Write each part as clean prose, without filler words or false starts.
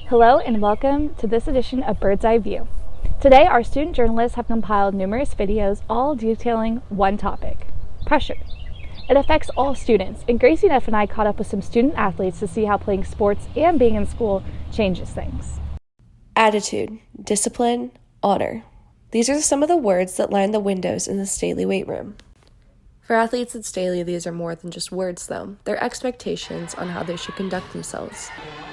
Hello and welcome to this edition of Bird's Eye View. Today our student journalists have compiled numerous videos all detailing one topic: pressure. It affects all students, and Gracie Neff and I caught up with some student athletes to see how playing sports and being in school changes things. Attitude, discipline, honor. These are some of the words that line the windows in the Staley weight room. For athletes at Staley, these are more than just words, though. They're expectations on how they should conduct themselves.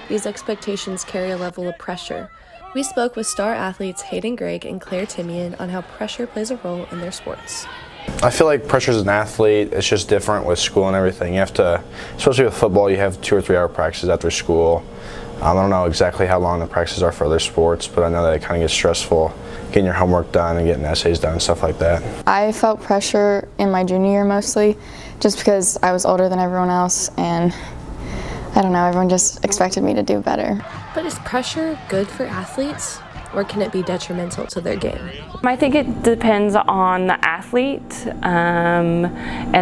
These expectations carry a level of pressure. We spoke with star athletes Hayden Gregg and Claire Timian on how pressure plays a role in their sports. I feel like pressure as an athlete, it's just different with school and everything. You have to, especially with football, you have 2 or 3 hour practices after school. I don't know exactly how long the practices are for other sports, but I know that it kind of gets stressful getting your homework done and getting essays done and stuff like that. I felt pressure in my junior year mostly, just because I was older than everyone else, and I don't know, everyone just expected me to do better. But is pressure good for athletes, or can it be detrimental to their game? I think it depends on the athlete and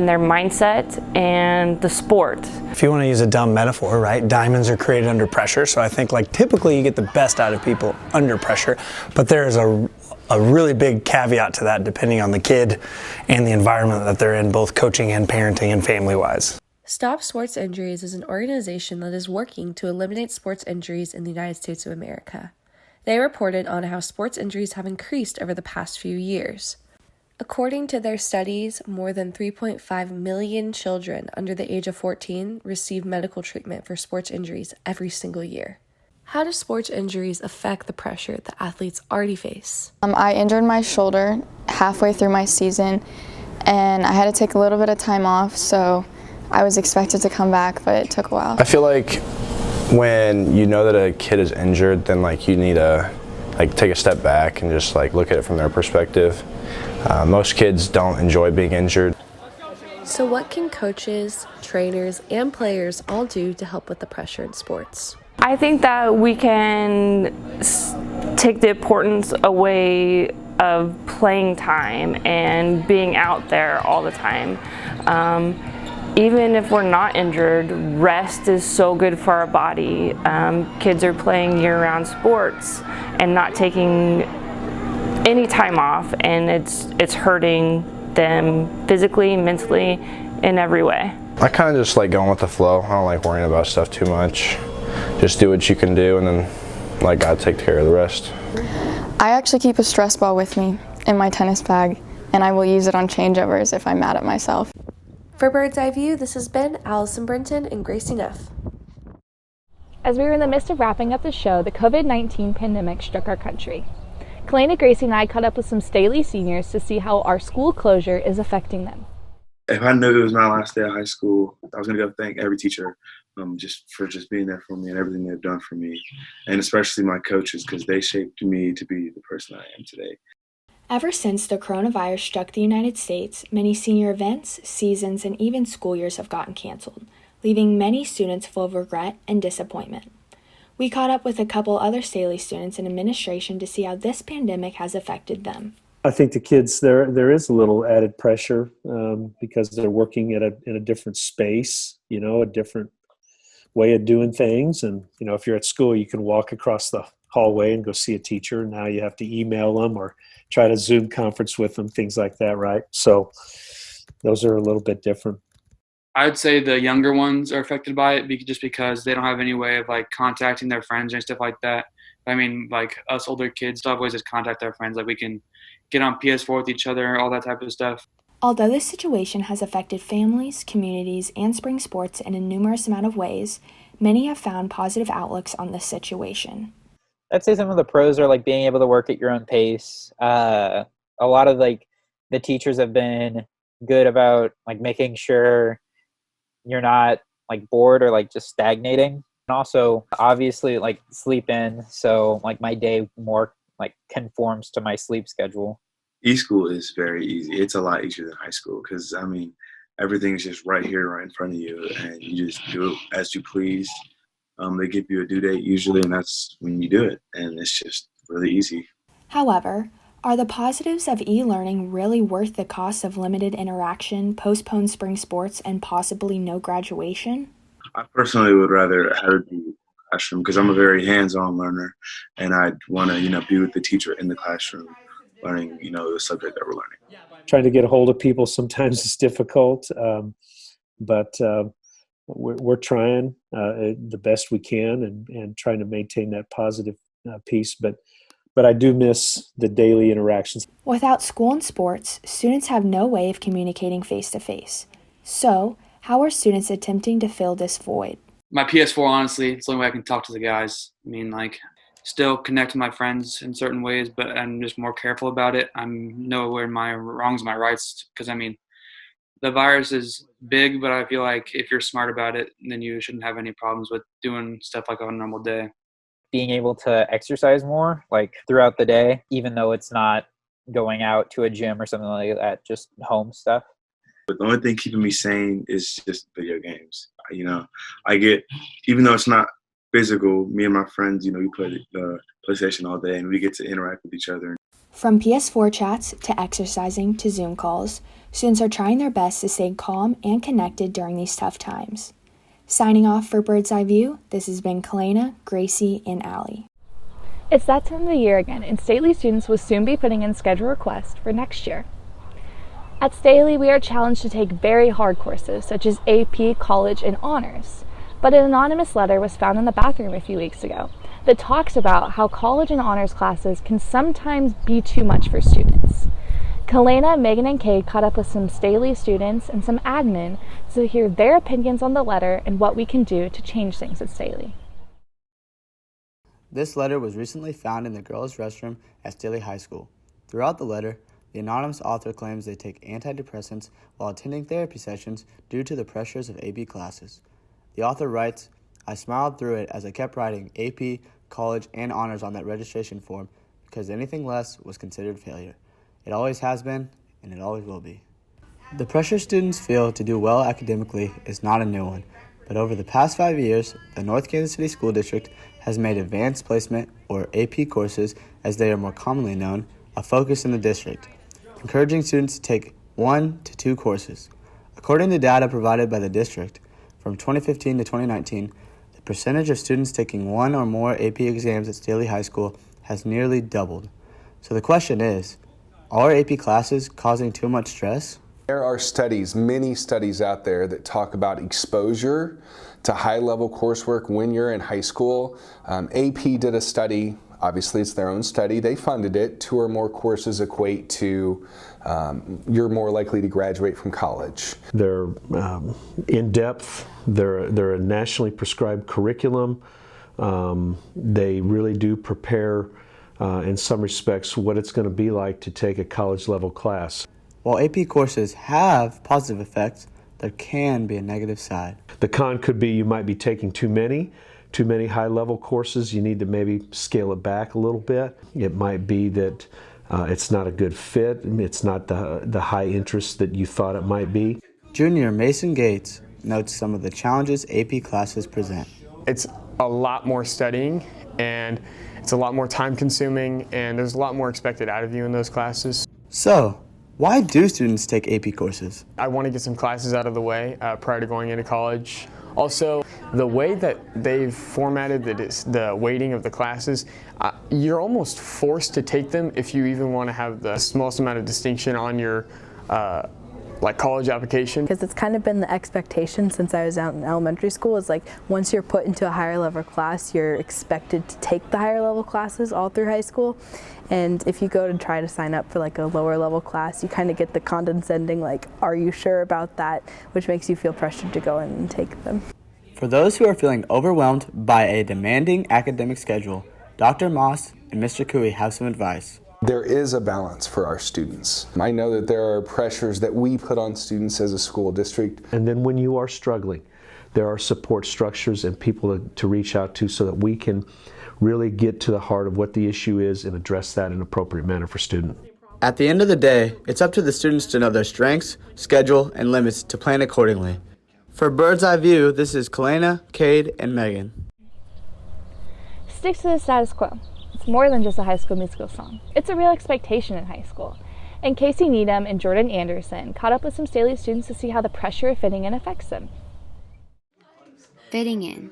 their mindset and the sport. If you want to use a dumb metaphor, right, diamonds are created under pressure, so I think like typically you get the best out of people under pressure, but there's a really big caveat to that depending on the kid and the environment that they're in, both coaching and parenting and family-wise. Stop Sports Injuries is an organization that is working to eliminate sports injuries in the United States of America. They reported on how sports injuries have increased over the past few years. According to their studies, more than 3.5 million children under the age of 14 receive medical treatment for sports injuries every single year. How do sports injuries affect the pressure that athletes already face? I injured my shoulder halfway through my season, and I had to take a little bit of time off, so I was expected to come back, but it took a while. I feel like when you know that a kid is injured, then like you need to take a step back and just look at it from their perspective. Most kids don't enjoy being injured. So what can coaches, trainers, and players all do to help with the pressure in sports? I think that we can take the importance away of playing time and being out there all the time. Even if we're not injured, rest is so good for our body. Kids are playing year-round sports and not taking any time off, and it's hurting them physically, mentally, in every way. I kind of just like going with the flow. I don't like worrying about stuff too much. Just do what you can do, and then God take care of the rest. I actually keep a stress ball with me in my tennis bag, and I will use it on changeovers if I'm mad at myself. For Bird's Eye View, this has been Allison Brinton and Gracie Neff. As we were in the midst of wrapping up the show, the COVID-19 pandemic struck our country. Kalena, Gracie, and I caught up with some Staley seniors to see how our school closure is affecting them. If I knew it was my last day of high school, I was going to go thank every teacher for being there for me and everything they've done for me, and especially my coaches, because they shaped me to be the person I am today. Ever since the coronavirus struck the United States, many senior events, seasons, and even school years have gotten canceled, leaving many students full of regret and disappointment. We caught up with a couple other Staley students in administration to see how this pandemic has affected them. I think the kids, there is a little added pressure because they're working in a different space, a different way of doing things. And, if you're at school, you can walk across the hallway and go see a teacher. Now you have to email them or try to Zoom conference with them, things like that, right? So those are a little bit different. I'd say the younger ones are affected by it just because they don't have any way of contacting their friends and stuff like that. I mean, us older kids still have ways to contact our friends. We can get on PS4 with each other, all that type of stuff. Although this situation has affected families, communities, and spring sports in a numerous amount of ways, many have found positive outlooks on this situation. I'd say some of the pros are being able to work at your own pace. A lot of the teachers have been good about making sure you're not bored or just stagnating. And also obviously sleep in. So my day more conforms to my sleep schedule. E-school is very easy. It's a lot easier than high school because, everything's just right here, right in front of you, and you just do it as you please. They give you a due date usually, and that's when you do it, and it's just really easy. However, are the positives of e-learning really worth the cost of limited interaction, postponed spring sports, and possibly no graduation? I personally would rather have it be classroom because I'm a very hands-on learner, and I want to, be with the teacher in the classroom, learning, the subject that we're learning. Trying to get a hold of people sometimes is difficult, but we're trying the best we can and trying to maintain that positive piece. But I do miss the daily interactions. Without school and sports, students have no way of communicating face-to-face. So, how are students attempting to fill this void? My PS4, honestly, it's the only way I can talk to the guys. I mean, still connect with my friends in certain ways, but I'm just more careful about it. I'm nowhere in my wrongs, my rights, because, the virus is big, but I feel like if you're smart about it, then you shouldn't have any problems with doing stuff like on a normal day. Being able to exercise more, throughout the day, even though it's not going out to a gym or something like that, just home stuff. But the only thing keeping me sane is just video games. I get, even though it's not physical, me and my friends, we play the PlayStation all day and we get to interact with each other. From PS4 chats to exercising to Zoom calls, students are trying their best to stay calm and connected during these tough times. Signing off for Bird's Eye View, this has been Kalena, Gracie, and Allie. It's that time of the year again, and Staley students will soon be putting in schedule requests for next year. At Staley, we are challenged to take very hard courses such as AP, College, and Honors. But an anonymous letter was found in the bathroom a few weeks ago that talks about how College and Honors classes can sometimes be too much for students. Kalena, Megan, and Kate caught up with some Staley students and some admin to hear their opinions on the letter and what we can do to change things at Staley. This letter was recently found in the girls' restroom at Staley High School. Throughout the letter, the anonymous author claims they take antidepressants while attending therapy sessions due to the pressures of AP classes. The author writes, "I smiled through it as I kept writing AP, College, and Honors on that registration form because anything less was considered failure. It always has been, and it always will be." The pressure students feel to do well academically is not a new one, but over the past 5 years, the North Kansas City School District has made advanced placement, or AP courses as they are more commonly known, a focus in the district, encouraging students to take 1 to 2 courses. According to data provided by the district, from 2015 to 2019, the percentage of students taking 1 or more AP exams at Staley High School has nearly doubled. So the question is, are AP classes causing too much stress? There are studies, many studies out there that talk about exposure to high-level coursework when you're in high school. AP did a study. Obviously, it's their own study. They funded it. 2 or more courses equate to you're more likely to graduate from college. They're in-depth. They're a nationally prescribed curriculum. They really do prepare, in some respects, what it's going to be like to take a college-level class. While AP courses have positive effects, there can be a negative side. The con could be you might be taking too many high-level courses. You need to maybe scale it back a little bit. It might be that it's not a good fit. It's not the high interest that you thought it might be. Junior Mason Gates notes some of the challenges AP classes present. It's a lot more studying, and it's a lot more time-consuming, and there's a lot more expected out of you in those classes. So, why do students take AP courses? I want to get some classes out of the way prior to going into college. Also, the way that they've formatted the weighting of the classes, you're almost forced to take them if you even want to have the smallest amount of distinction on your college application. Because it's kind of been the expectation since I was out in elementary school, is like once you're put into a higher level class, you're expected to take the higher level classes all through high school. And if you go to try to sign up for like a lower level class, you kind of get the condescending are you sure about that? Which makes you feel pressured to go in and take them. For those who are feeling overwhelmed by a demanding academic schedule, Dr. Moss and Mr. Cooey have some advice. There is a balance for our students. I know that there are pressures that we put on students as a school district. And then when you are struggling, there are support structures and people to reach out to so that we can really get to the heart of what the issue is and address that in an appropriate manner for students. At the end of the day, it's up to the students to know their strengths, schedule, and limits to plan accordingly. For Bird's Eye View, this is Kalena, Cade, and Megan. Stick to the status quo. It's more than just a High School Musical song. It's a real expectation in high school. And Casey Needham and Jordan Anderson caught up with some Staley students to see how the pressure of fitting in affects them. Fitting in.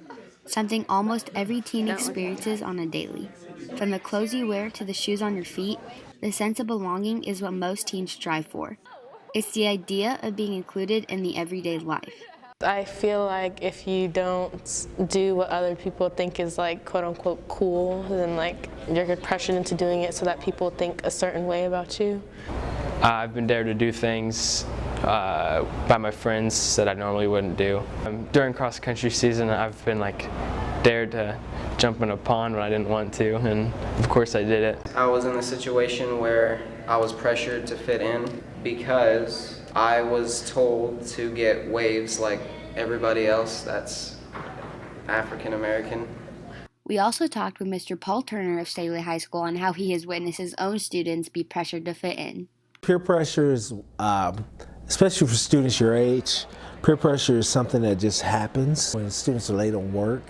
something almost every teen experiences on a daily. From the clothes you wear to the shoes on your feet, the sense of belonging is what most teens strive for. It's the idea of being included in the everyday life. I feel like if you don't do what other people think is like quote unquote cool, then like you're pressured into doing it so that people think a certain way about you. I've been dared to do things by my friends that I normally wouldn't do. During cross-country season, I've been like dared to jump in a pond when I didn't want to, and of course I did it. I was in a situation where I was pressured to fit in because I was told to get waves like everybody else that's African American. We also talked with Mr. Paul Turner of Staley High School on how he has witnessed his own students be pressured to fit in. Peer pressure is, especially for students your age, peer pressure is something that just happens when students are late on work.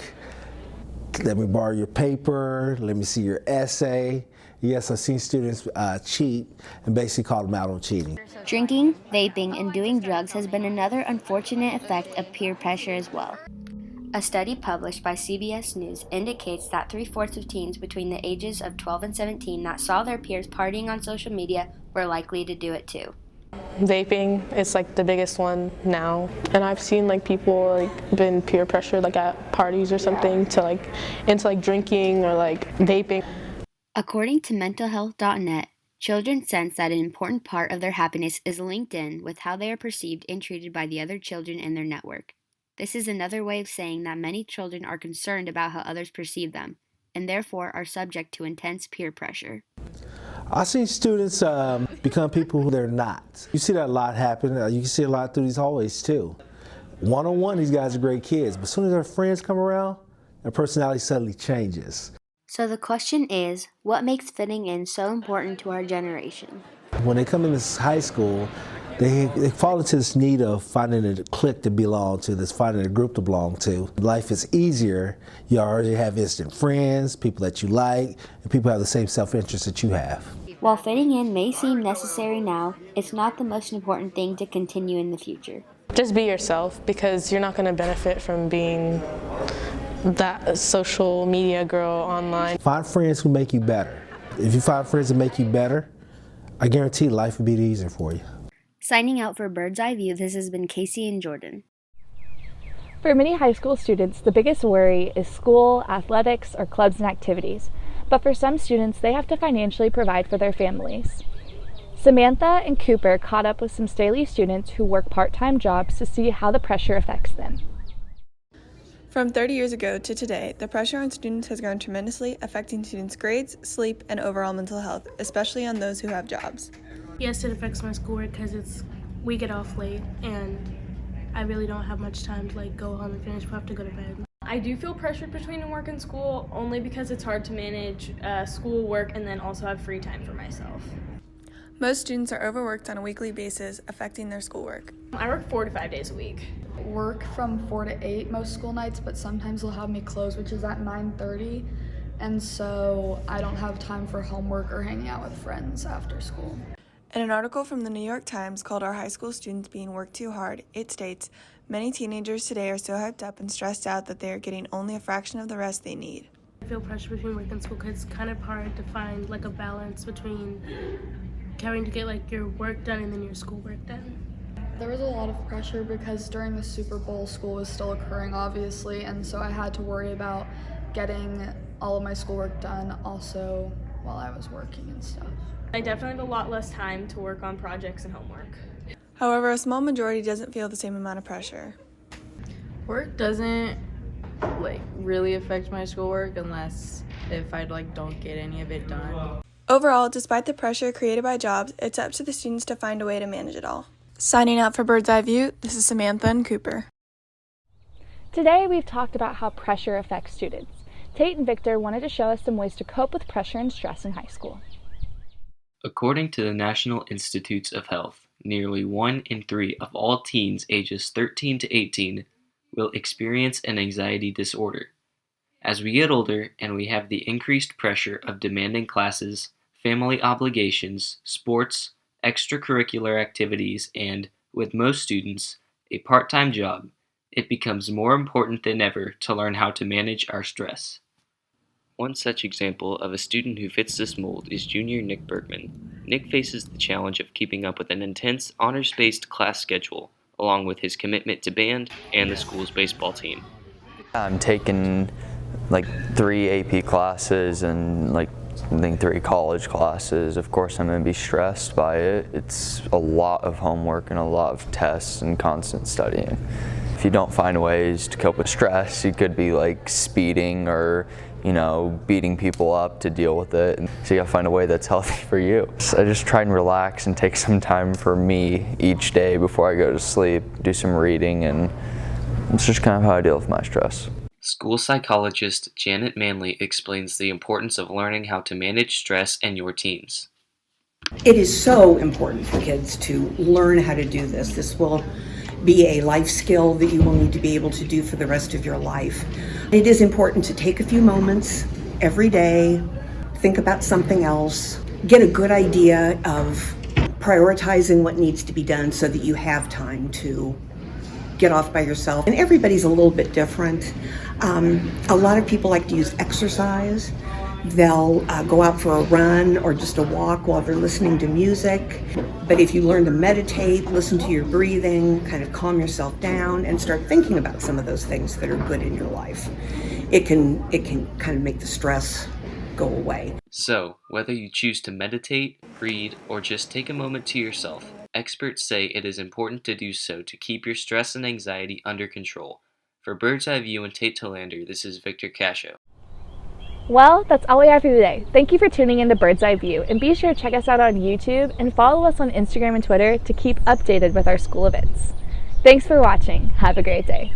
Let me borrow your paper, let me see your essay. Yes, I've seen students cheat and basically call them out on cheating. Drinking, vaping, and doing drugs has been another unfortunate effect of peer pressure as well. A study published by CBS News indicates that 3/4 of teens between the ages of 12 and 17 that saw their peers partying on social media were likely to do it too. Vaping is like the biggest one now, and I've seen like people like been peer pressured like at parties or something to like into like drinking or like vaping. According to mentalhealth.net, children sense that an important part of their happiness is linked in with how they are perceived and treated by the other children in their network. This is another way of saying that many children are concerned about how others perceive them, and therefore are subject to intense peer pressure. I've seen students become people who they're not. You see that a lot happen. You can see a lot through these hallways too. One-on-one, these guys are great kids, but as soon as their friends come around, their personality suddenly changes. So the question is, what makes fitting in so important to our generation? When they come into high school, they fall into this need of finding a clique to belong to, finding a group to belong to. Life is easier. You already have instant friends, people that you like, and people have the same self-interest that you have. While fitting in may seem necessary now, it's not the most important thing to continue in the future. Just be yourself, because you're not going to benefit from being that social media girl online. Find friends who make you better. If you find friends that make you better, I guarantee life will be easier for you. Signing out for Bird's Eye View, this has been Casey and Jordan. For many high school students, the biggest worry is school, athletics, or clubs and activities. But for some students, they have to financially provide for their families. Samantha and Cooper caught up with some Staley students who work part-time jobs to see how the pressure affects them. From 30 years ago to today, the pressure on students has grown tremendously, affecting students' grades, sleep, and overall mental health, especially on those who have jobs. Yes, it affects my schoolwork because we get off late and I really don't have much time to like go home and finish. We have to go to bed. I do feel pressured between work and school only because it's hard to manage school, work, and then also have free time for myself. Most students are overworked on a weekly basis, affecting their schoolwork. I work 4 to 5 days a week. Work from 4 to 8 most school nights, but sometimes they'll have me close, which is at 9:30, and so I don't have time for homework or hanging out with friends after school. In an article from the New York Times called "Are High School Students Being Worked Too Hard?" it states, "Many teenagers today are so hyped up and stressed out that they are getting only a fraction of the rest they need." I feel pressure between work and school because it's kind of hard to find like a balance between having to get like your work done and then your schoolwork done. There was a lot of pressure because during the Super Bowl, school was still occurring, obviously, and so I had to worry about getting all of my schoolwork done also while I was working and stuff. I definitely have a lot less time to work on projects and homework. However, a small majority doesn't feel the same amount of pressure. Work doesn't really affect my schoolwork unless if I don't get any of it done. Overall, despite the pressure created by jobs, it's up to the students to find a way to manage it all. Signing out for Bird's Eye View, this is Samantha and Cooper. Today we've talked about how pressure affects students. Tate and Victor wanted to show us some ways to cope with pressure and stress in high school. According to the National Institutes of Health, nearly 1 in 3 of all teens ages 13 to 18 will experience an anxiety disorder. As we get older and we have the increased pressure of demanding classes, family obligations, sports, extracurricular activities, and, with most students, a part-time job, it becomes more important than ever to learn how to manage our stress. One such example of a student who fits this mold is junior Nick Bergman. Nick faces the challenge of keeping up with an intense, honors-based class schedule, along with his commitment to band and the school's baseball team. I'm taking like 3 AP classes and I think 3 college classes. Of course, I'm going to be stressed by it. It's a lot of homework and a lot of tests and constant studying. If you don't find ways to cope with stress, you could be like speeding or beating people up to deal with it. So you gotta find a way that's healthy for you. So I just try and relax and take some time for me each day before I go to sleep, do some reading, and it's just kind of how I deal with my stress. School psychologist Janet Manley explains the importance of learning how to manage stress in your teens. It is so important for kids to learn how to do this. This will be a life skill that you will need to be able to do for the rest of your life. It is important to take a few moments every day, think about something else, get a good idea of prioritizing what needs to be done so that you have time to get off by yourself. And everybody's a little bit different. A lot of people like to use exercise. They'll go out for a run or just a walk while they're listening to music. But if you learn to meditate, listen to your breathing, kind of calm yourself down and start thinking about some of those things that are good in your life, it can kind of make the stress go away. So, whether you choose to meditate, read, or just take a moment to yourself, experts say it is important to do so to keep your stress and anxiety under control. For Bird's Eye View and Tate Tolander, this is Victor Cascio. Well, that's all we have for today. Thank you for tuning in to Bird's Eye View, and be sure to check us out on YouTube and follow us on Instagram and Twitter to keep updated with our school events. Thanks for watching. Have a great day.